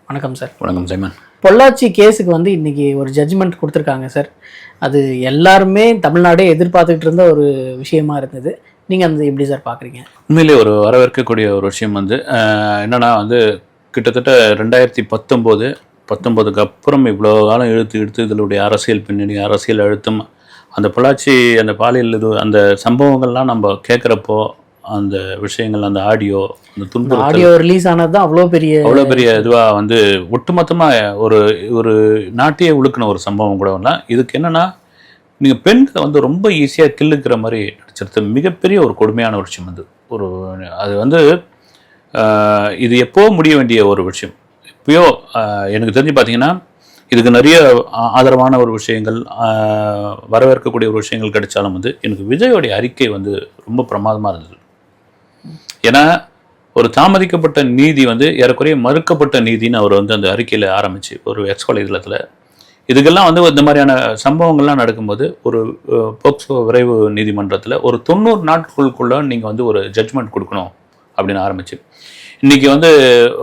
வணக்கம் சார். வணக்கம் சைமன். பொள்ளாச்சி கேஸுக்கு வந்து இன்னைக்கு ஒரு ஜட்ஜ்மெண்ட் கொடுத்துருக்காங்க சார். அது எல்லாருமே தமிழ்நாடே எதிர்பார்த்துக்கிட்டு இருந்த ஒரு விஷயமா இருந்தது. நீங்கள் அந்த எப்படி சார் பார்க்குறீங்க? உண்மையிலே ஒரு வரவேற்கக்கூடிய ஒரு விஷயம் வந்து என்னன்னா வந்து கிட்டத்தட்ட 2019 அப்புறம் இவ்வளோ காலம் இழுத்து இதனுடைய அரசியல் பின்னணி, அரசியல் அழுத்தம், அந்த பொள்ளாச்சி அந்த பாலியல் இது அந்த சம்பவங்கள்லாம் நம்ம கேட்குறப்போ அந்த விஷயங்கள், அந்த ஆடியோ, அந்த துன்புறுத்தல் ஆடியோ ரிலீஸ் ஆனது தான் அவ்வளோ பெரிய இதுவாக வந்து ஒட்டுமொத்தமாக ஒரு நாட்டையே உழுக்கின ஒரு சம்பவம் கூட இல்லை. இதுக்கு என்னென்னா, நீங்கள் பெண்களை வந்து ரொம்ப ஈஸியாக கில்லுக்கிற மாதிரி நடிச்சிருது மிகப்பெரிய ஒரு கொடுமையான ஒரு விஷயம். அது வந்து இது எப்போ முடிய வேண்டிய ஒரு விஷயம். இப்போயோ எனக்கு தெரிஞ்சு பார்த்தீங்கன்னா இதுக்கு நிறைய ஆதரவான ஒரு விஷயங்கள், வரவேற்கக்கூடிய ஒரு விஷயங்கள் கிடைச்சாலும் வந்து எனக்கு விஜயோடைய அறிக்கை வந்து ரொம்ப பிரமாதமாக இருந்தது. ஏன்னா ஒரு தாமதிக்கப்பட்ட நீதி வந்து ஏறக்குறைய மறுக்கப்பட்ட நீதின்னு அவர் வந்து அந்த அறிக்கையில் ஆரம்பிச்சு ஒரு எக்ஸ் வலைதளத்தில் இதுக்கெல்லாம் வந்து இந்த மாதிரியான சம்பவங்கள்லாம் நடக்கும்போது ஒரு போக்சோ விரைவு நீதிமன்றத்தில் ஒரு 90 நாட்களுக்குள்ள நீங்கள் வந்து ஒரு ஜட்ஜ்மெண்ட் கொடுக்கணும் அப்படின்னு ஆரம்பிச்சு இன்றைக்கி வந்து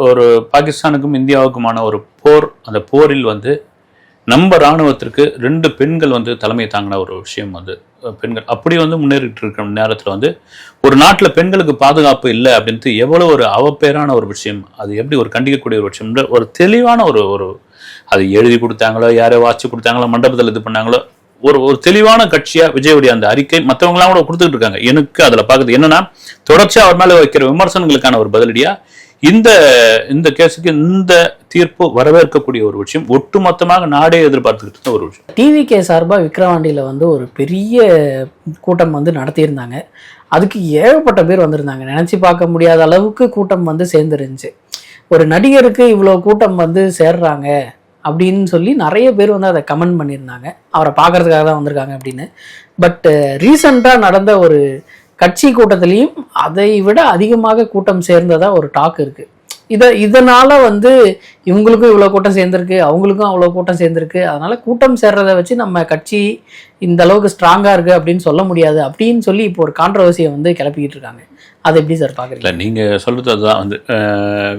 ஒரு பாகிஸ்தானுக்கும் இந்தியாவுக்குமான ஒரு போர், அந்த போரில் வந்து நம்ம இராணுவத்திற்கு 2 பெண்கள் வந்து தலைமை தாங்கின ஒரு விஷயம் வந்து பெண்கள் அப்படி வந்து முன்னேறிட்டு இருக்கிற நேரத்தில் வந்து ஒரு நாட்டில் பெண்களுக்கு பாதுகாப்பு இல்லை அப்படின்ட்டு எவ்வளோ ஒரு அவப்பேரான ஒரு விஷயம், அது எப்படி ஒரு கண்டிக்கக்கூடிய ஒரு விஷயம், ஒரு தெளிவான ஒரு அது எழுதி கொடுத்தாங்களோ, யாரோ வாட்சி கொடுத்தாங்களோ, மண்டபத்தில் இது பண்ணாங்களோ, ஒரு தெளிவான கட்சியாக விஜயுடைய அந்த அறிக்கை மற்றவங்களாம் கூட கொடுத்துக்கிட்டு இருக்காங்க. எனக்கு அதில் பார்க்குறது என்னன்னா, தொடர்ச்சியாக அவர் மேலே வைக்கிற விமர்சனங்களுக்கான ஒரு பதிலடியாக இந்த கேஸுக்கு இந்த தீர்ப்பு வரவேற்கக்கூடிய ஒரு விஷயம், ஒட்டுமொத்தமாக நாடே எதிர்பார்த்துக்கிட்டு இருந்த ஒரு விஷயம். டிவிகே சார்பாக விக்கிரவாண்டியில் வந்து ஒரு பெரிய கூட்டம் வந்து நடத்தியிருந்தாங்க. அதுக்கு ஏகப்பட்ட பேர் வந்திருந்தாங்க. நினச்சி பார்க்க முடியாத அளவுக்கு கூட்டம் வந்து சேர்ந்துருந்துச்சு. ஒரு நடிகருக்கு இவ்வளோ கூட்டம் வந்து சேர்றாங்க அப்படின்னு சொல்லி நிறைய பேர் வந்து அதை கமெண்ட் பண்ணியிருந்தாங்க, அவரை பார்க்கறதுக்காக தான் வந்திருக்காங்க அப்படின்னு. பட் ரீசண்டாக நடந்த ஒரு கட்சி கூட்டத்திலையும் அதை விட அதிகமாக கூட்டம் சேர்ந்ததா ஒரு டாக் இருக்குது. இதனால் வந்து இவங்களுக்கும் இவ்வளோ கூட்டம் சேர்ந்துருக்கு, அவங்களுக்கும் அவ்வளோ கூட்டம் சேர்ந்துருக்கு, அதனால் கூட்டம் சேர்றதை வச்சு நம்ம கட்சி இந்த அளவுக்கு ஸ்ட்ராங்காக இருக்குது அப்படின்னு சொல்ல முடியாது அப்படின்னு சொல்லி இப்போ ஒரு கான்ட்ரவர்சியை வந்து கிளப்பிக்கிட்டு இருக்காங்க. அதை எப்படி சார் பார்க்குறீங்க? நீங்கள் சொல்கிறது அதுதான் வந்து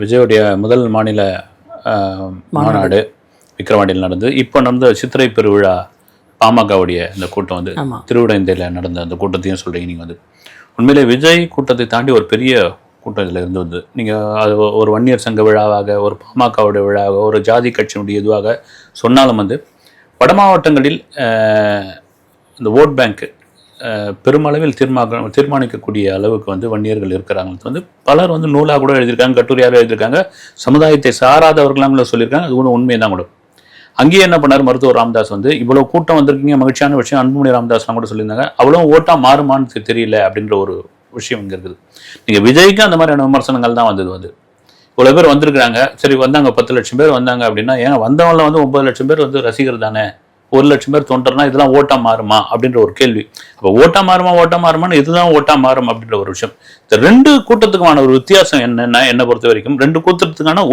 விஜயோடைய முதல் மாநில மாநாடு விக்கிரவாண்டியில் நடந்தது. இப்போ நடந்த சித்திரை பெருவிழா பாமகவுடைய இந்த கூட்டம் வந்து திருவிடைந்தையில் நடந்த அந்த கூட்டத்தையும் சொல்கிறீங்க. நீங்கள் வந்து உண்மையிலே விஜய் கூட்டத்தை தாண்டி ஒரு பெரிய கூட்டம் இதில் இருந்து வந்து நீங்கள் அது ஒரு வன்னியர் சங்க விழாவாக, ஒரு பாமகவுடைய விழாவாக, ஒரு ஜாதி கட்சியினுடைய இதுவாக சொன்னாலும் வந்து வட மாவட்டங்களில் இந்த ஓட் பேங்க்கு பெருமளவில் தீர்மானிக்கக்கூடிய அளவுக்கு வந்து வன்னியர்கள் இருக்கிறாங்க. வந்து பலர் வந்து நூலாக கூட எழுதியிருக்காங்க, கட்டுரையாக எழுதியிருக்காங்க, சமுதாயத்தை சாராதவர்களாம் சொல்லியிருக்காங்க. அது கூட உண்மையை தான் கூட. அங்கேயே என்ன பண்ணார் மருத்துவர் ராமதாஸ் வந்து, இவ்வளோ கூட்டம் வந்திருக்கீங்க, மகிழ்ச்சியான விஷயம், அன்புமணி ராமதாஸ்லாம் கூட சொல்லியிருந்தாங்க, அவ்வளோ ஓட்டா மாறுமான்னு தெரியல அப்படின்ற ஒரு விஷயம் இங்கே இருக்குது. நீங்கள் விஜய்க்கு அந்த மாதிரியான விமர்சனங்கள் தான் வந்தது. வந்து இவ்வளோ பேர் வந்திருக்கிறாங்க, சரி வந்தாங்க 10 லட்சம் பேர் வந்தாங்க அப்படின்னா, ஏன்னா வந்தவங்கள வந்து 9 லட்சம் பேர் வந்து ரசிகர் தானே, 1 லட்சம் பேர் தொண்டர்னா இதெல்லாம் ஓட்டா மாறுமா அப்படின்ற ஒரு கேள்வி. அப்போ ஓட்டா மாறுமான்னு இதுதான் ஓட்டா மாறும் அப்படின்ற ஒரு விஷயம். இந்த 2 கூட்டத்துக்குமான ஒரு வித்தியாசம் என்னன்னா, என்னை பொறுத்த வரைக்கும் 2 கூட்டத்துக்கான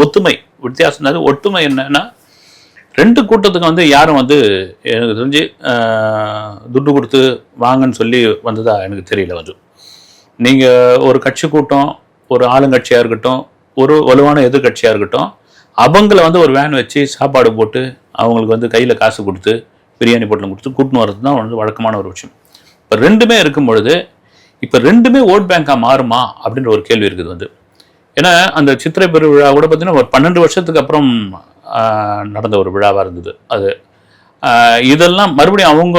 வித்தியாசம் ஒற்றுமை என்னன்னா, 2 கூட்டத்துக்கு வந்து யாரும் வந்து எனக்கு தெரிஞ்சு துட்டு கொடுத்து வாங்கன்னு சொல்லி வந்ததா எனக்கு தெரியல. வந்து நீங்கள் ஒரு கட்சி கூட்டம், ஒரு ஆளுங்கட்சியாக இருக்கட்டும், ஒரு வலுவான எதிர்கட்சியாக இருக்கட்டும், அவங்கள வந்து ஒரு வேன் வச்சு சாப்பாடு போட்டு அவங்களுக்கு வந்து கையில் காசு கொடுத்து பிரியாணி பொட்டலம் கொடுத்து கூட்டின்னு வர்றது தான் வந்து வழக்கமான ஒரு விஷயம். இப்போ 2மே இருக்கும் பொழுது இப்போ 2மே ஓட் பேங்காக மாறுமா அப்படின்ற ஒரு கேள்வி இருக்குது. வந்து ஏன்னா அந்த சித்திரை பெருவிழா கூட பார்த்தீங்கன்னா ஒரு 12 வருஷத்துக்கு அப்புறம் நடந்த ஒரு விழாவாக இருந்தது. அது இதெல்லாம் மறுபடியும் அவங்க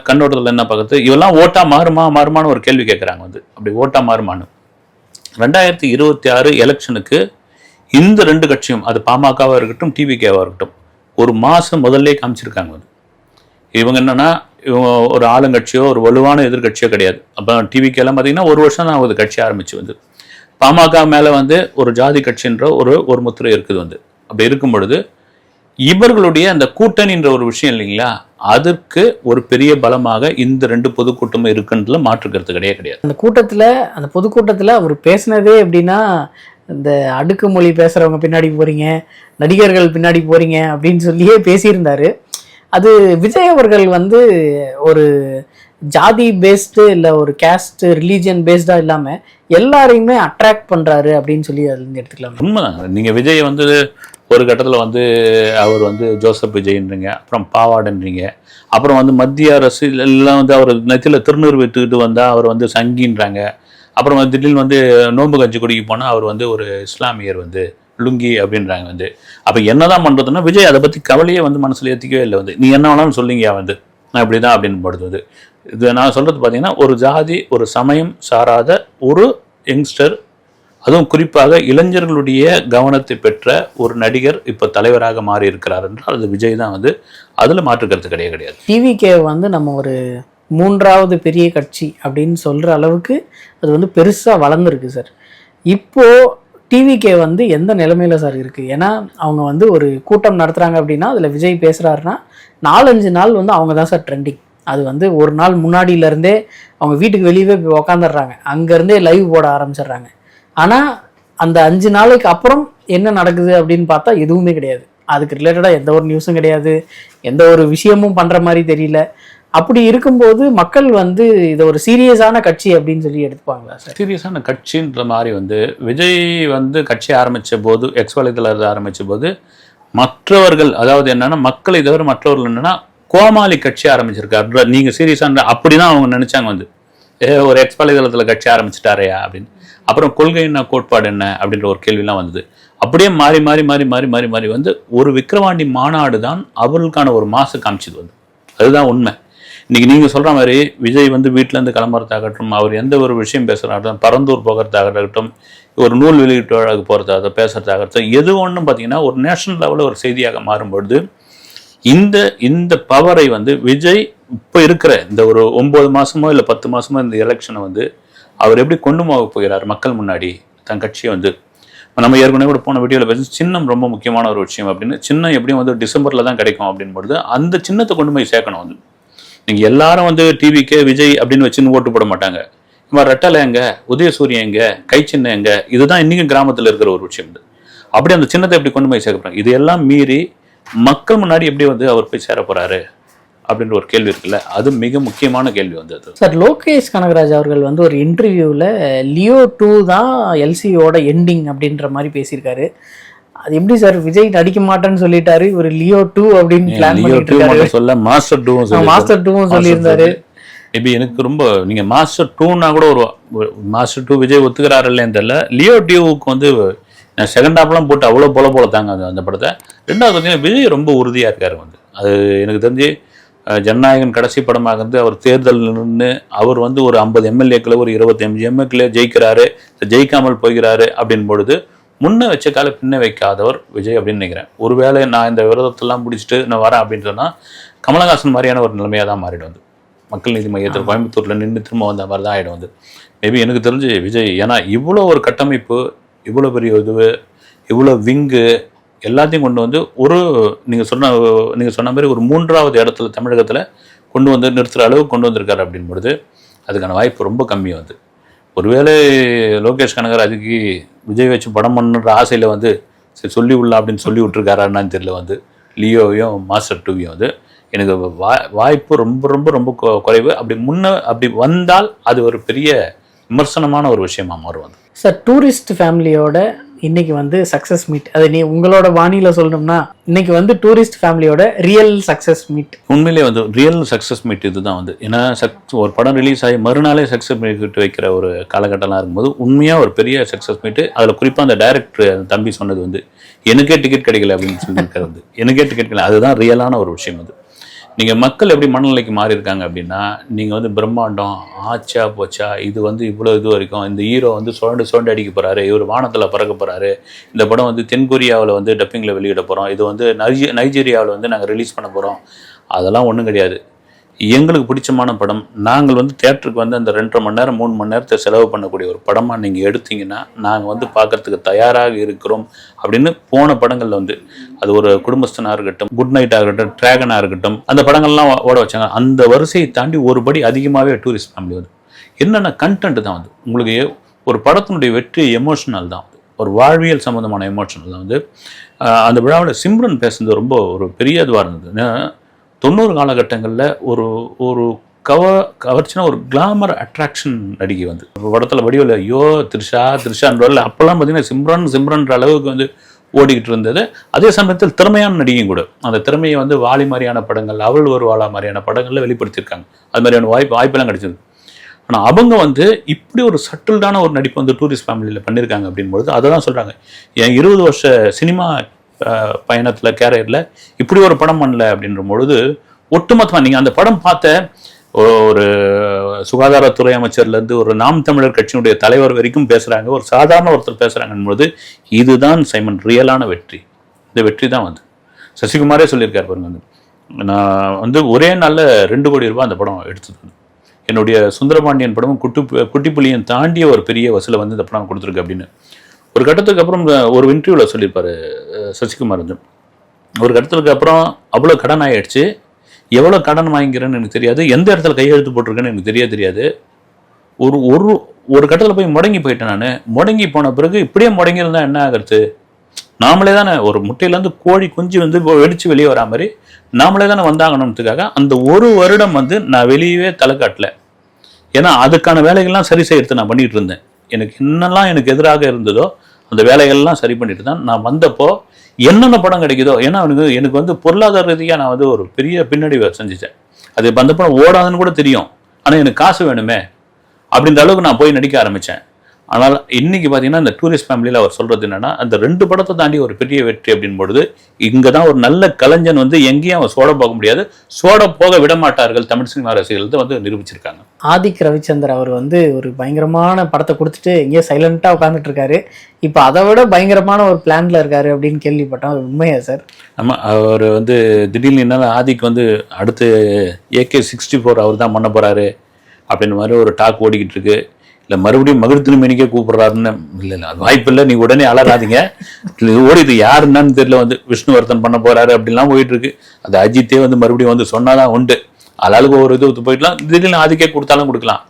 கண்ணோட்டத்தில் என்ன பார்க்குறது, இதெல்லாம் ஓட்டா மாறுமான்னு ஒரு கேள்வி கேட்குறாங்க. வந்து அப்படி ஓட்டா மாறுமான்னு 2026 எலெக்ஷனுக்கு இந்த 2 கட்சியும், அது பாமகவாக இருக்கட்டும், டிவிகேவாக இருக்கட்டும், ஒரு மாதம் முதல்ல காமிச்சிருக்காங்க. வந்து இவங்க என்னன்னா, இவங்க ஒரு ஆளுங்கட்சியோ ஒரு வலுவான எதிர்கட்சியோ கிடையாது. அப்போ டிவிகேலாம் பார்த்தீங்கன்னா 1 வருஷம் தான் ஆகுது கட்சி ஆரம்பிச்சு. வந்து பாமக மேலே வந்து ஒரு ஜாதி கட்சின்ற ஒரு முத்திரை இருக்குது. வந்து அப்படி இருக்கும் பொழுது இவர்களுடைய அந்த கூட்டணின்ற ஒரு விஷயம் இல்லைங்களா, அதற்கு ஒரு பெரிய பலமாக இந்த 2 பொதுக்கூட்டமும் இருக்குன்றதுல மாற்றுக்கிறது கிடையாது. அந்த பொதுக்கூட்டத்தில் அவர் பேசினதே எப்படின்னா, இந்த அடுக்குமொழி பேசுகிறவங்க பின்னாடி போகிறீங்க, நடிகர்கள் பின்னாடி போகிறீங்க அப்படின்னு சொல்லியே பேசியிருந்தார். அது விஜய் அவர்கள் வந்து ஒரு ஜாதி பேஸ்டு இல்லை ஒரு கேஸ்ட் ரிலீஜியன் பேஸ்டாக இல்லாமல் எல்லாரையுமே அட்ராக்ட் பண்ணுறாரு அப்படின்னு சொல்லி அதுலேருந்து எடுத்துக்கலாம். உண்மைதாங்க. நீங்கள் விஜய் வந்து ஒரு கட்டத்தில் வந்து அவர் வந்து ஜோசப் விஜய்ன்றீங்க, அப்புறம் பாவாடன்றீங்க, அப்புறம் வந்து மத்திய அரசு எல்லாம் வந்து அவர் நெத்தியில் திருநூறு விட்டுக்கிட்டு வந்தால் அவர் வந்து சங்கின்றாங்க, அப்புறம் வந்து திடீர்னு வந்து நோன்பு கஞ்சி குடிக்க போனால் அவர் வந்து ஒரு இஸ்லாமியர் வந்து லுங்கி அப்படின்றாங்க வந்து. அப்போ என்னதான் பண்ணுறதுன்னா விஜய் அதை பற்றி கவலையே வந்து மனசில் ஏற்றிக்கவே இல்லை வந்து. நீ என்ன வேணாலும் சொல்லிங்கயா வந்து நான் இப்படி தான் அப்படின்னு போடுறது வந்து. இது நான் சொல்கிறது பார்த்தீங்கன்னா ஒரு ஜாதி ஒரு சமயம் சாராத ஒரு யங்ஸ்டர், அதுவும் குறிப்பாக இளைஞர்களுடைய கவனத்தை பெற்ற ஒரு நடிகர் இப்போ தலைவராக மாறி இருக்கிறார் என்றால் அது விஜய் தான் வந்து. அதில் மாற்றுக்கிறது கிடையாது. டிவிகே வந்து நம்ம ஒரு 3வது பெரிய கட்சி அப்படின்னு சொல்கிற அளவுக்கு அது வந்து பெருசாக வளர்ந்துருக்கு சார். இப்போது டிவிகே வந்து எந்த நிலைமையில் சார் இருக்குது? ஏன்னா அவங்க வந்து ஒரு கூட்டம் நடத்துகிறாங்க அப்படின்னா அதில் விஜய் பேசுகிறாருன்னா 4-5 நாள் வந்து அவங்க தான் சார் ட்ரெண்டிங். அது வந்து ஒரு நாள் முன்னாடியிலேருந்தே அவங்க வீட்டுக்கு வெளியவே போய் உக்காந்துடுறாங்க, அங்கேருந்தே லைவ் போட ஆரம்பிச்சிடுறாங்க. ஆனால் அந்த 5 நாளைக்கு அப்புறம் என்ன நடக்குது அப்படின்னு பார்த்தா எதுவுமே கிடையாது. அதுக்கு ரிலேட்டடாக எந்த ஒரு நியூஸும் கிடையாது, எந்த ஒரு விஷயமும் பண்ணுற மாதிரி தெரியல. அப்படி இருக்கும்போது மக்கள் வந்து இதை ஒரு சீரியஸான கட்சி அப்படின்னு சொல்லி எடுத்துப்பாங்களா சார்? சீரியஸான கட்சின்ற மாதிரி வந்து விஜய் வந்து கட்சி ஆரம்பித்த போது எக்ஸ்வலத்தில் ஆரம்பித்த போது மற்றவர்கள், அதாவது என்னன்னா மக்களை தவிர மற்றவர்கள் என்னன்னா கோமாளி கட்சி ஆரம்பிச்சிருக்காரு, நீங்கள் சீரியஸான அப்படி தான் அவங்க நினச்சாங்க வந்து. ஒரு எக்ஸ்வலத்தில் கட்சி ஆரம்பிச்சிட்டாரையா அப்படின்னு. அப்புறம் கொள்கை என்ன கோட்பாடு என்ன அப்படின்ற ஒரு கேள்விலாம் வந்தது. அப்படியே மாறி மாறி மாறி மாறி மாறி மாறி வந்து ஒரு விக்கிரவாண்டி மாநாடு தான் அவர்களுக்கான ஒரு மாசு காமிச்சது வந்து. அதுதான் உண்மை. இன்னைக்கு நீங்கள் சொல்கிற மாதிரி விஜய் வந்து வீட்டிலேருந்து கிளம்புறதாகட்டும், அவர் எந்த ஒரு விஷயம் பேசுகிறதாகட்டும், பரந்தூர் போகிறதாகட்டும், ஒரு நூல் வெளியீட்டு விழாவுக்கு போகிறதாகட்டும், பேசுகிறதாகட்டும், எது ஒன்றும் பார்த்தீங்கன்னா ஒரு நேஷனல் லெவலில் ஒரு செய்தியாக மாறும்பொழுது இந்த பவரை வந்து விஜய் இப்போ இருக்கிற இந்த ஒரு 9 மாதமோ இல்லை 10 மாதமோ இந்த எலெக்ஷனை வந்து அவர் எப்படி கொண்டு போக போகிறார் மக்கள் முன்னாடி தன் கட்சியை வந்து. நம்ம ஏற்கனவே கூட போன வீடியோவில் பேசி சின்னம் ரொம்ப முக்கியமான ஒரு விஷயம் அப்படின்னு. சின்னம் எப்படியும் வந்து டிசம்பரில் தான் கிடைக்கும் அப்படின்பொழுது அந்த சின்னத்தை கொண்டு போய் சேர்க்கணும் வந்து. நீங்கள் எல்லாரும் வந்து டிவிக்கே விஜய் அப்படின்னு வச்சுன்னு ஓட்டு போட மாட்டாங்க. இவன் ரெட்டலை எங்க, உதயசூரியன் எங்க, கை சின்னம் எங்க, இதுதான் இன்றைக்கும் கிராமத்தில் இருக்கிற ஒரு விஷயம் வந்து. அப்படி அந்த சின்னத்தை எப்படி கொண்டு போய் சேர்க்கப்படுறாங்க. இதையெல்லாம் மீறி மக்கள் முன்னாடி எப்படி வந்து அவர் போய் சேர போகிறாரு அப்படின்ற ஒரு கேள்வி இருக்குல்ல, அது மிக முக்கியமான கேள்வி வந்து. அது சார் லோகேஷ் கனகராஜ் அவர்கள் வந்து ஒரு இன்டர்வியூவில் லியோ 2 தான் எல்சியோட எண்டிங் அப்படின்ற மாதிரி பேசியிருக்காரு. அது எப்படி சார் விஜய் நடிக்க மாட்டேன்னு சொல்லிட்டாரு, ஒரு லியோ 2 அப்படின்னு பிளான் பண்ணிட்டு இருக்காரு. சொல்ல மாஸ்டர் 2 சொல்லியிருந்தாரு. மேபி எனக்கு ரொம்ப நீங்கள் மாஸ்டர் 2னா கூட ஒரு மாஸ்டர் 2 விஜய் ஒத்துக்கிறாரு இல்லைன்னு தெரியல. லியோ 2க்கு வந்து நான் செகண்ட் ஹாப்லாம் போட்டு அவ்வளோ போல தாங்க அந்த படத்தை. ரெண்டாவது பார்த்தீங்கன்னா விஜய் ரொம்ப உறுதியாக இருக்காரு வந்து. அது எனக்கு தெரிஞ்சு ஜனநாயகன் கடைசி படமாக இருந்து அவர் தேர்தல் நின்று அவர் வந்து ஒரு 50 எம்எல்ஏக்களை ஒரு 25 எம்எல்ஏ ஜெயிக்கிறாரு, ஜெயிக்காமல் போகிறாரு அப்படின் பொழுது முன்ன வச்ச கால பின்ன வைக்காதவர் விஜய் அப்படின்னு நினைக்கிறேன். ஒருவேளை நான் இந்த விரதத்தெல்லாம் முடிச்சுட்டு நான் வரேன் அப்படின்னு சொன்னால் கமலஹாசன் மாதிரியான ஒரு நிலைமையாக தான் மாறிடும் வந்து. மக்கள் நீதி மையத்தில் கோயம்புத்தூரில் நின்று திரும்ப வந்த மாதிரி தான் ஆகிடும் வந்து. மேபி எனக்கு தெரிஞ்சு விஜய், ஏன்னா இவ்வளோ ஒரு கட்டமைப்பு, இவ்வளோ பெரிய இது, இவ்வளோ விங்கு எல்லாத்தையும் கொண்டு வந்து ஒரு நீங்கள் சொன்ன மாதிரி ஒரு 3வது இடத்துல தமிழகத்தில் கொண்டு வந்து நிறுத்துகிற அளவுக்கு கொண்டு வந்திருக்காரு அப்படின்பொழுது அதுக்கான வாய்ப்பு ரொம்ப கம்மியாக வந்து. ஒருவேளை லோகேஷ் கனகராஜுக்கு விஜய் வச்சு படம் பண்ணுற ஆசையில் வந்து சரி சொல்லி விடலாம் அப்படின்னு சொல்லி விட்டுருக்காரான்னு தெரியல வந்து. லியோவையும் மாஸ்டர் 2வையும் வந்து எனக்கு வாய்ப்பு ரொம்ப ரொம்ப ரொம்ப குறைவு. அப்படி வந்தால் அது ஒரு பெரிய விமர்சனமான ஒரு விஷயமா மாறும் சார். டூரிஸ்ட் ஃபேமிலியோட இன்னைக்கு வந்து சக்ஸஸ் மீட், அது நீ உங்களோட வாணியில் சொல்லணும்னா இன்னைக்கு வந்து டூரிஸ்ட் ஃபேமிலியோட ரியல் சக்ஸஸ் மீட். உண்மையிலே வந்து ரியல் சக்ஸஸ் மீட் இதுதான் வந்து. ஏன்னா ஒரு படம் ரிலீஸ் ஆகி மறுநாளே சக்ஸஸ் மீட் வைக்கிற ஒரு காலகட்டம்லாம் இருக்கும்போது உண்மையாக ஒரு பெரிய சக்ஸஸ் மீட்டு. அதில் குறிப்பாக அந்த டைரக்டர் தம்பி சொன்னது வந்து எனக்கே டிக்கெட் கிடைக்கல அப்படின்னு சொல்லியிருக்காரு வந்து. எனக்கே டிக்கெட் கிடைக்கல, அதுதான் ரியலான ஒரு விஷயம் அது. நீங்கள் மக்கள் எப்படி மனநிலைக்கு மாறி இருக்காங்க அப்படின்னா, நீங்கள் வந்து பிரம்மாண்டம் ஆச்சா போச்சா, இது வந்து இவ்வளோ இது வரைக்கும் இந்த ஹீரோ வந்து சுரண்டு அடிக்க போகிறாரு, இவர் வானத்தில் பறக்க போகிறாரு, இந்த படம் வந்து தென்கொரியாவில் வந்து டப்பிங்கில் வெளியிட போகிறோம், இது வந்து நைஜீரியாவில் வந்து நாங்கள் ரிலீஸ் பண்ண போகிறோம், அதெல்லாம் ஒன்றும் கிடையாது. எங்களுக்கு பிடிச்சமான படம், நாங்கள் வந்து தேட்டருக்கு வந்து அந்த 2.5 மணி நேரம் 3 மணி நேரத்தை செலவு பண்ணக்கூடிய ஒரு படமாக நீங்கள் எடுத்தீங்கன்னா நாங்கள் வந்து பார்க்கறதுக்கு தயாராக இருக்கிறோம் அப்படின்னு போன படங்களில் வந்து அது ஒரு குடும்பஸ்தனாக இருக்கட்டும், குட் நைட்டாக இருக்கட்டும், டிராகனாக இருக்கட்டும், அந்த படங்கள்லாம் ஓட வச்சாங்க. அந்த வரிசையை தாண்டி ஒரு படி அதிகமாகவே டூரிஸ்ட் ஃபேமிலி வந்து என்னென்ன கண்டென்ட் தான் வந்து உங்களுக்கு ஒரு படத்தினுடைய வெற்றி எமோஷனல் தான், ஒரு வாழ்வியல் சம்மந்தமான எமோஷனல் தான் வந்து. அந்த விழாவில் சிம்ரன் பேசுனது ரொம்ப ஒரு பெரிய இதுவாக இருந்தது. 90 காலகட்டங்களில் ஒரு கவர்ச்சினா ஒரு கிளாமர் அட்ராக்ஷன் நடிகை வந்து படத்தில் வடிவில் ஐயோ த்ரிஷான்ற அப்போல்லாம் பார்த்தீங்கன்னா சிம்ரன்ற அளவுக்கு வந்து ஓடிக்கிட்டு இருந்தது. அதே சமயத்தில் திறமையான நடிகையும் கூட. அந்த திறமையை வந்து வாலி மாதிரியான படங்கள், அவள் ஒரு வாழா மாதிரியான படங்களில் வெளிப்படுத்தியிருக்காங்க. அது மாதிரியான வாய்ப்பெல்லாம் கிடைச்சது. ஆனால் அவங்க வந்து இப்படி ஒரு சட்டில்டான ஒரு நடிப்பு வந்து டூரிஸ்ட் ஃபேமிலியில் பண்ணியிருக்காங்க அப்படின்பொழுது அதை தான் சொல்கிறாங்க. என் 20 வருஷ சினிமா பயணத்தில் கேரியரில் இப்படி ஒரு படம் பண்ணல அப்படின்ற பொழுது ஒட்டுமொத்தமாக நீங்கள் அந்த படம் பார்த்த ஒரு சுகாதாரத்துறை அமைச்சர்லேருந்து ஒரு நாம் தமிழர் கட்சியினுடைய தலைவர் வரைக்கும் பேசுகிறாங்க, ஒரு சாதாரண ஒருத்தர் பேசுகிறாங்கன்போது இதுதான் சைமன் ரியலான வெற்றி. இந்த வெற்றி தான் வந்து சசிகுமாரே சொல்லியிருக்காரு பாருங்க. வந்து நான் வந்து ஒரே நாளில் 2 கோடி ரூபாய் அந்த படம் எடுத்தது. என்னுடைய சுந்தரபாண்டியன் படமும் குட்டிப்புலியன் தாண்டிய ஒரு பெரிய வசூலை வந்து இந்த படம் கொடுத்துருக்கு அப்படின்னு ஒரு கட்டத்துக்கு அப்புறம் ஒரு இன்டர்வியூவில் சொல்லியிருப்பார் சசிகுமார். வந்து ஒரு கட்டத்துக்கு அப்புறம் அவ்வளோ கடன் ஆகிடுச்சு, எவ்வளோ கடன் வாங்கிக்கிறேன்னு எனக்கு தெரியாது, எந்த இடத்துல கையெழுத்து போட்டிருக்கேன்னு எனக்கு தெரியாது. ஒரு கட்டத்தில் போய் முடங்கி போயிட்டேன். நான் முடங்கி போன பிறகு இப்படியே முடங்கியிருந்தா என்ன ஆகிறது? நாமளே தானே ஒரு முட்டையிலேருந்து கோழி குஞ்சு வந்து வெடித்து வெளியே வரா மாதிரி நாமளே தானே வந்தாகணுன்றதுக்காக அந்த 1 வருடம் வந்து நான் வெளியவே தலை காட்டல. ஏன்னா அதுக்கான வேலைகள்லாம் சரி செய்யறது நான் பண்ணிட்டு இருந்தேன். எனக்கு என்னெல்லாம் எனக்கு எதிராக இருந்ததோ அந்த வேலைகள்லாம் சரி பண்ணிட்டு தான் நான் வந்தப்போ என்னென்ன படம் கிடைக்குதோ. ஏன்னா எனக்கு வந்து பொருளாதார ரீதியாக நான் வந்து ஒரு பெரிய பின்னடைவை செஞ்சுட்டேன். அது அந்த படம் ஓடாதுன்னு கூட தெரியும், ஆனால் எனக்கு காசு வேணுமே அப்படின்ற அளவுக்கு நான் போய் நடிக்க ஆரம்பித்தேன். ஆனால் இன்னைக்கு பார்த்தீங்கன்னா இந்த டூரிஸ்ட் ஃபேமிலியில் அவர் சொல்கிறது என்னன்னா, அந்த 2 படத்தை தாண்டி ஒரு பெரிய வெற்றி அப்படின் பொழுது இங்கே தான் ஒரு நல்ல கலைஞன் வந்து எங்கேயும் அவன் சோட போக முடியாது, சோட போக விட மாட்டார்கள் தமிழ் சினிமா ரசிகர்கள் வந்து நிரூபிச்சிருக்காங்க. ஆதிக் ரவிச்சந்தர் அவர் வந்து ஒரு பயங்கரமான படத்தை கொடுத்துட்டு எங்கேயோ சைலண்டாக உட்காந்துட்டு இருக்காரு. இப்போ அதை விட பயங்கரமான ஒரு பிளான்ல இருக்காரு அப்படின்னு கேள்விப்பட்டோம். உண்மையா சார்? ஆமாம், அவர் வந்து திடீர்னு என்னால் ஆதிக் வந்து அடுத்து AK-64 அவர் தான் பண்ண போகிறாரு அப்படின்ற மாதிரி ஒரு டாக் ஓடிக்கிட்டு இருக்கு. இல்லை மறுபடியும் மகிழ்த்தினு மேனிக்கே கூப்பிட்றாருன்னு இல்லை அது வாய்ப்பு இல்லை, நீ உடனே அலறாதீங்க, ஓடிது யாருன்னு தெரியல, வந்து விஷ்ணுவர்தன் பண்ண போறாரு அப்படின்லாம் போயிட்டு இருக்கு. அது அஜித்தே வந்து மறுபடியும் வந்து சொன்னாதான் உண்டு, ஆளாளுக்கு ஒரு இது போயிடலாம். திடீர்னு ஆதிக்கே கொடுத்தாலும் கொடுக்கலாம்.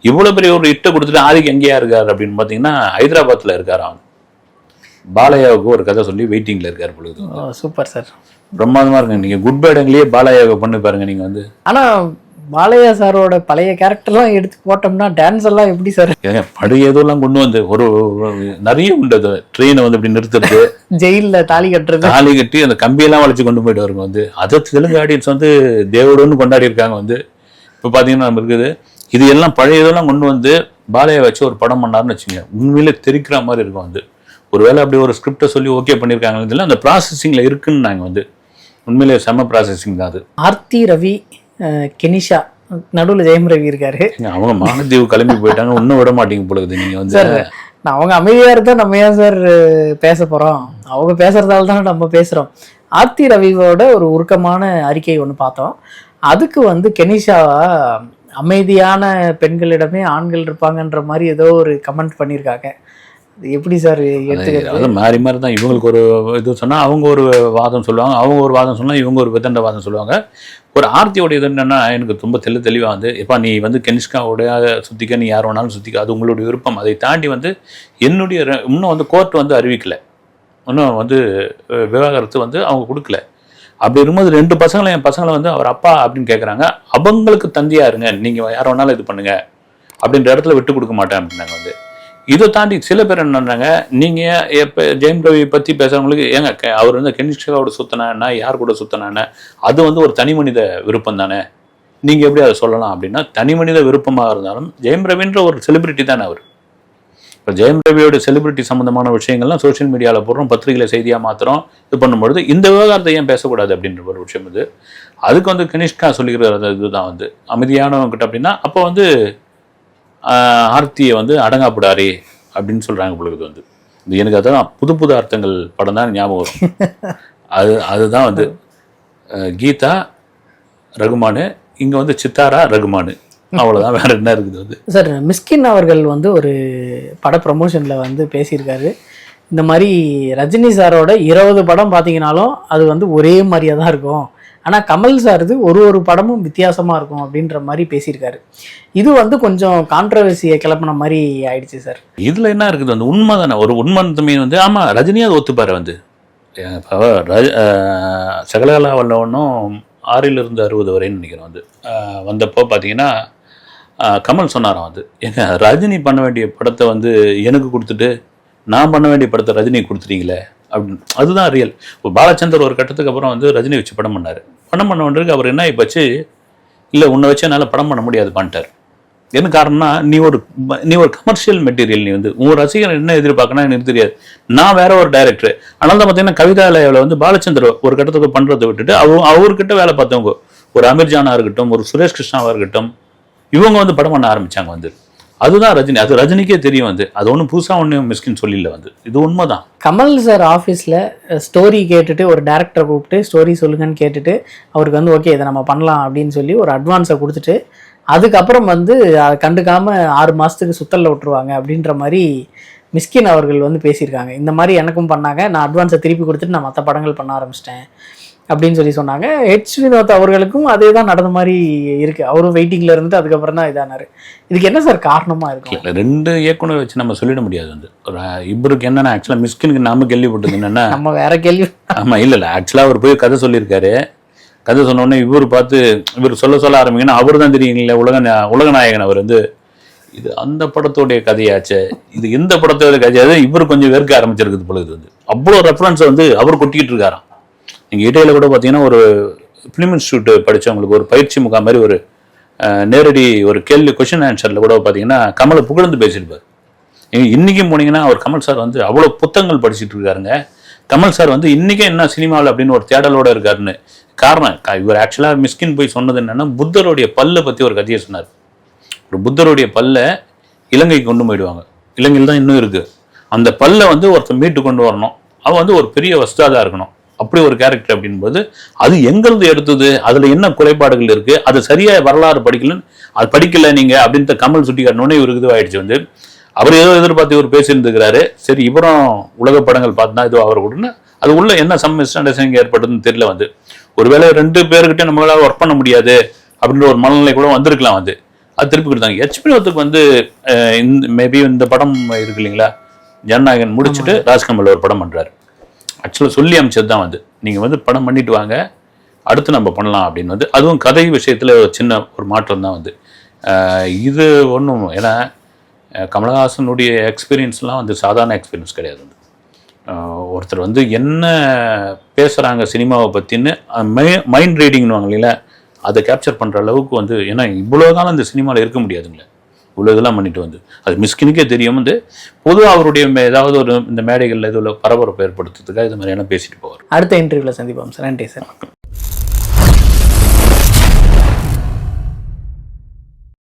இவ்வளோ பெரிய ஒரு இட்டை கொடுத்துட்டு ஆதிக்கு எங்கேயா இருக்காரு அப்படின்னு பார்த்தீங்கன்னா ஹைதராபாத்தில் இருக்காரு. அவன் பாலையாவுக்கு ஒரு கதை சொல்லி வெயிட்டிங்கில் இருக்காரு பொழுது. சூப்பர் சார், பிரமாதமாக இருக்குங்க. நீங்கள் குட் பேடுங்களையே பாலையாவை பண்ணி பாருங்க நீங்கள் வந்து. ஆனால் பாலையா சாரோட பழைய கேரக்டர்லாம் எடுத்து போட்டோம்னா டான்ஸ் எல்லாம் எப்படி சார்? பழைய எதுவும் கொண்டு வந்து ஒரு நிறைய உண்டு. ட்ரெயினை வந்து இப்படி நிறுத்துறது, ஜெயிலில் தாலி கட்டி அந்த கம்பியெல்லாம் வளைச்சு கொண்டு போயிட்டு வருங்க வந்து. அதை தெலுங்கு ஆடியன்ஸ் வந்து தேவோடுன்னு கொண்டாடி இருக்காங்க வந்து. இப்போ பார்த்தீங்கன்னா நம்ம இருக்குது இது எல்லாம் பழைய இதெல்லாம் கொண்டு வந்து பாலையை வச்சு ஒரு படம் பண்ணாருன்னு வச்சுங்க, உண்மையிலே தெரிக்கிற மாதிரி இருக்கும் வந்து. ஒருவேளை அப்படி ஒரு ஸ்கிரிப்டை சொல்லி ஓகே பண்ணியிருக்காங்க, இல்லை அந்த ப்ராசஸிங்கில் இருக்குன்னு நாங்கள் வந்து உண்மையிலே செம்ம ப்ராசஸிங் தான் அது. ஆர்த்தி ரவி, கெனிஷா, நடுவில் ஜெயம் ரவி இருக்காரு. அவங்க மாலத்தீவு கிளம்பி போயிட்டாங்க, ஒன்றும் விட மாட்டீங்க பொழுது நீங்க வந்து. அவங்க அமைதியா இருந்தா நம்ம ஏன் சார் பேச போறோம்? அவங்க பேசுறதால தானே நம்ம பேசுறோம். ஆர்த்தி ரவியோட ஒரு உருக்கமான அறிக்கை ஒன்று பார்த்தோம். அதுக்கு வந்து கெனிஷாவா அமைதியான பெண்களிடமே ஆண்கள் இருப்பாங்கன்ற மாதிரி ஏதோ ஒரு கமெண்ட் பண்ணியிருக்காங்க. எப்படி சார் எடுத்துக்கிறது? மாறி மாறி தான். இவங்களுக்கு ஒரு இது சொன்னால் அவங்க ஒரு வாதம் சொல்லுவாங்க, அவங்க ஒரு வாதம் சொன்னால் இவங்க ஒரு விதண்ட வாதம் சொல்லுவாங்க. ஒரு ஆர்த்தியோட இது என்னென்னா எனக்கு ரொம்ப தெளிவாக வந்து, எப்பா நீ வந்து கெனிஷ்காவோடைய சுற்றிக்க, நீ யார் வேணாலும் சுற்றிக்க, அது உங்களுடைய விருப்பம். அதை தாண்டி வந்து என்னுடைய இன்னும் வந்து கோர்ட் வந்து அறிவிக்கலை, இன்னும் வந்து விவாகரத்து வந்து அவங்க கொடுக்கல. அப்படி இருக்கும்போது 2 பசங்களை என் பசங்களை வந்து அவர் அப்பா அப்படின்னு கேட்குறாங்க. அவங்களுக்கு தந்தியா இருங்க, நீங்கள் யார் வேணாலும் இது பண்ணுங்க அப்படின்ற இடத்துல விட்டு கொடுக்க மாட்டேன் அப்படின்னாங்க வந்து. இதை தாண்டி சில பேர் என்னன்றாங்க, நீங்கள் இப்போ ஜெயம் ரவி பற்றி பேசுகிறவங்களுக்கு ஏங்க அவர் வந்து கெனிஷ்காவோட சுத்தினா யார் கூட சுத்தினான்னு, அது வந்து ஒரு தனி மனித விருப்பம் தானே, நீங்கள் எப்படி அதை சொல்லலாம் அப்படின்னா, தனி மனித விருப்பமாக இருந்தாலும் ஜெயம் ரவின்ற ஒரு செலிபிரிட்டி தானே அவர். இப்போ ஜெயம் ரவியோட செலிபிரிட்டி சம்மந்தமான விஷயங்கள்லாம் சோஷியல் மீடியாவில் போடுறோம், பத்திரிகையில் செய்தியாக மாத்திரம் இது பண்ணும்பொழுது இந்த விவகாரத்தை ஏன் பேசக்கூடாது அப்படின்ற ஒரு விஷயம் இது. அதுக்கு வந்து கெனிஷ்கா சொல்லிக்கிற இதுதான் வந்து அமைதியானவங்கிட்ட அப்படின்னா, அப்போ வந்து ஆர்த்தியை வந்து அடங்காப்பிடாரே அப்படின்னு சொல்கிறாங்க பொழுது வந்து. இது எனக்கு அதான் புது அர்த்தங்கள் படம் தான் ஞாபகம் வரும். அதுதான் வந்து கீதா ரகுமானு, இங்கே வந்து சித்தாரா ரகுமானு, அவ்வளோதான், வேற என்ன இருக்குது வந்து. சார் மிஸ்கின் அவர்கள் வந்து ஒரு பட ப்ரமோஷனில் வந்து பேசியிருக்காரு. இந்த மாதிரி ரஜினி சாரோட 20 படம் பார்த்தீங்கன்னாலும் அது வந்து ஒரே மாதிரியாக தான் இருக்கும், ஆனால் கமல் சார் இது ஒரு படமும் வித்தியாசமாக இருக்கும் அப்படின்ற மாதிரி பேசியிருக்காரு. இது வந்து கொஞ்சம் கான்ட்ரவர்சியை கிளப்பின மாதிரி ஆயிடுச்சு சார். இதில் என்ன இருக்குது வந்து, உண்மை தானே, ஒரு உண்மை வந்து. ஆமாம், ரஜினியை அதை ஒத்துப்பாரு வந்து. சகலகலா வல்லவனும் 6 to 60 வரைன்னு நினைக்கிறேன் வந்து வந்தப்போ பார்த்தீங்கன்னா கமல் சொன்னாராம் வந்து ஏங்க ரஜினி பண்ண வேண்டிய படத்தை வந்து எனக்கு கொடுத்துட்டு நான் பண்ண வேண்டிய படத்தை ரஜினி கொடுத்துட்டீங்களே அப்படின்னு. அதுதான் ரியல். இப்போ பாலச்சந்தர் ஒரு கட்டத்துக்கு அப்புறம் வந்து ரஜினி வச்சு படம் பண்ணார். படம் பண்ணவன்றதுக்கு அவர் என்ன ஆகிப்போச்சு, இல்லை உன்னை வச்சு என்னால் படம் பண்ண முடியாது பண்ணிட்டார். என்ன காரணம்னா நீ ஒரு கமர்ஷியல் மெட்டீரியல், நீ வந்து உன் ரசிகர் என்ன எதிர்பார்க்கணும் எனக்கு தெரியாது, நான் வேற ஒரு டைரக்டர். அதனால தான் பார்த்தீங்கன்னா கவிதாலயாவில் வந்து பாலச்சந்தர் ஒரு கட்டத்துக்கு பண்ணுறதை விட்டுட்டு அவர்கிட்ட வேலை பார்த்தவங்க ஒரு அமீர்ஜானா இருக்கட்டும், ஒரு சுரேஷ் கிருஷ்ணாவாக இருக்கட்டும், இவங்க வந்து படம் பண்ண ஆரம்பிச்சாங்க வந்து. அதுதான் ரஜினி. அது ரஜினிக்கே தெரியும் வந்து. அது ஒன்றும் புதுசாக ஒன்றும் மிஸ்கின் சொல்லல வந்து. இது உண்மைதான். கமல் சார் ஆஃபீஸில் ஸ்டோரி கேட்டுட்டு ஒரு டேரக்டரை கூப்பிட்டு ஸ்டோரி சொல்லுங்கன்னு கேட்டுட்டு அவருக்கு வந்து ஓகே இதை நம்ம பண்ணலாம் அப்படின்னு சொல்லி ஒரு அட்வான்ஸை கொடுத்துட்டு அதுக்கப்புறம் வந்து அதை கண்டுக்காமல் 6 மாதத்துக்கு சுத்தலில் விட்டுருவாங்க அப்படின்ற மாதிரி மிஸ்கின் அவர்கள் வந்து பேசியிருக்காங்க. இந்த மாதிரி எனக்கும் பண்ணாங்க, நான் அட்வான்ஸை திருப்பி கொடுத்துட்டு நான் மற்ற படங்கள் பண்ண ஆரம்பிச்சிட்டேன் அப்படின்னு சொல்லி சொன்னாங்க. ஹெச் வினோத் அவர்களுக்கும் அதே தான் நடந்த மாதிரி இருக்குது. அவரும் வெயிட்டிங்கில் இருந்துட்டு அதுக்கப்புறம் தான் இதானார். இதுக்கு என்ன சார் காரணமாக இருக்கும்? 2 இயக்குனர் வச்சு நம்ம சொல்லிட முடியாது வந்து. இவருக்கு என்னென்னா ஆக்சுவலாக மிஸ்கினுக்கு நாம கேள்விப்பட்டது என்னென்னா நம்ம வேற கேள்வி. ஆமாம், இல்லை ஆக்சுவலாக அவர் போய் கதை சொல்லியிருக்காரு. கதை சொன்னோடனே இவர் பார்த்து இவர் சொல்ல ஆரம்பிங்கன்னா அவர் தான் தெரியுங்களே உலகநாயகன். அவர் வந்து இது அந்த படத்தோடைய கதையாச்சு, இது எந்த படத்தோடைய கதையாச்சு, இவர் கொஞ்சம் வெறுக்க ஆரம்பிச்சிருக்குது பொழுது வந்து. அவ்வளோ ரெஃபரன்ஸை வந்து அவர் கொட்டிக்கிட்டு இருக்காராம். நீங்கள் இடையில கூட பார்த்தீங்கன்னா ஒரு ஃபிலிம் இன்ஸ்டியூட் படித்தவங்களுக்கு ஒரு பயிற்சி முகாம் மாதிரி ஒரு நேரடி ஒரு கேள்வி கொஷின் ஆன்சரில் கூட பார்த்தீங்கன்னா கமலை புகழ்ந்து பேசியிருப்பார். இன்றைக்கும் போனீங்கன்னா அவர் கமல் சார் வந்து அவ்வளோ புத்தகங்கள் படிச்சுட்டு இருக்காருங்க. கமல் சார் வந்து இன்றைக்கே என்ன சினிமாவில் அப்படின்னு ஒரு தேடலோடு இருக்காருன்னு. காரணம் இவர் ஆக்சுவலாக மிஸ்கின் போய் சொன்னது என்னென்னா புத்தருடைய பல்லை பற்றி ஒரு கதையை சொன்னார். ஒரு புத்தருடைய பல்லை இலங்கைக்கு கொண்டு போயிடுவாங்க. இலங்கையில் தான் இன்னும் இருக்குது. அந்த பல்லை வந்து ஒருத்தர் மீட்டு கொண்டு வரணும். அவன் வந்து ஒரு பெரிய வஸ்தாதாக இருக்கணும். அப்படி ஒரு கேரக்டர் அப்படின்போது அது எங்கிருந்து எடுத்தது, அதில் என்ன குறைபாடுகள் இருக்குது, அது சரியாக வரலாறு அது படிக்கல நீங்கள் அப்படின்ட்டு கமல் சுட்டி காட்டினோடனே இவருக்கு இதுவாகிடுச்சு வந்து. அவர் ஏதோ எதிர்பார்த்து இவர் பேசியிருந்துக்கிறாரு. சரி இவரும் உலக படங்கள் பார்த்தா இது அவர் கூடன்னு அது உள்ள என்ன மிஸ் அண்டர்ஸ்டாண்டிங் ஏற்பட்டதுன்னு தெரியல வந்து. ஒருவேளை 2 பேர்கிட்ட நம்மளால ஒர்க் பண்ண முடியாது அப்படின்ற ஒரு மனநிலை கூட வந்திருக்கலாம் வந்து. அது திருப்பி கொடுத்தாங்க. ஹெச் வினோத்துக்கு வந்து மேபி இந்த படம் இருக்கு இல்லைங்களா, ஜனநாயகன் முடிச்சுட்டு ராஜ்கமல் ஒரு படம் பண்ணுறாரு. ஆக்சுவலாக சொல்லி அமைச்சது தான் வந்து நீங்கள் வந்து படம் பண்ணிட்டு வாங்க, அடுத்து நம்ம பண்ணலாம் அப்படின்னு வந்து. அதுவும் கதை விஷயத்தில் சின்ன ஒரு மாற்றம் தான் வந்து. இது ஒன்றும் ஏன்னா கமலஹாசனுடைய எக்ஸ்பீரியன்ஸ்லாம் வந்து சாதாரண எக்ஸ்பீரியன்ஸ் கிடையாது வந்து. ஒருத்தர் வந்து என்ன பேசுகிறாங்க சினிமாவை பற்றின்னு மைண்ட் ரீடிங்னுவாங்க இல்லைங்களா, அதை கேப்சர் பண்ணுற அளவுக்கு வந்து. ஏன்னா இவ்வளோ காலம் இந்த சினிமாவில் இருக்க முடியாதுங்களே, இவ்வளோ இதெல்லாம் பண்ணிட்டு வந்து. அது மிஸ்கினுக்கே தெரியும் வந்து. பொதுவாக அவருடைய ஏதாவது ஒரு இந்த மேடைகளில் இதில் பரபரப்பு ஏற்படுத்துறதுக்காக இது மாதிரியெல்லாம் பேசிட்டு போவார். அடுத்த இன்டர்வியூவில் சந்திப்போம் சார். நன்றி சார்.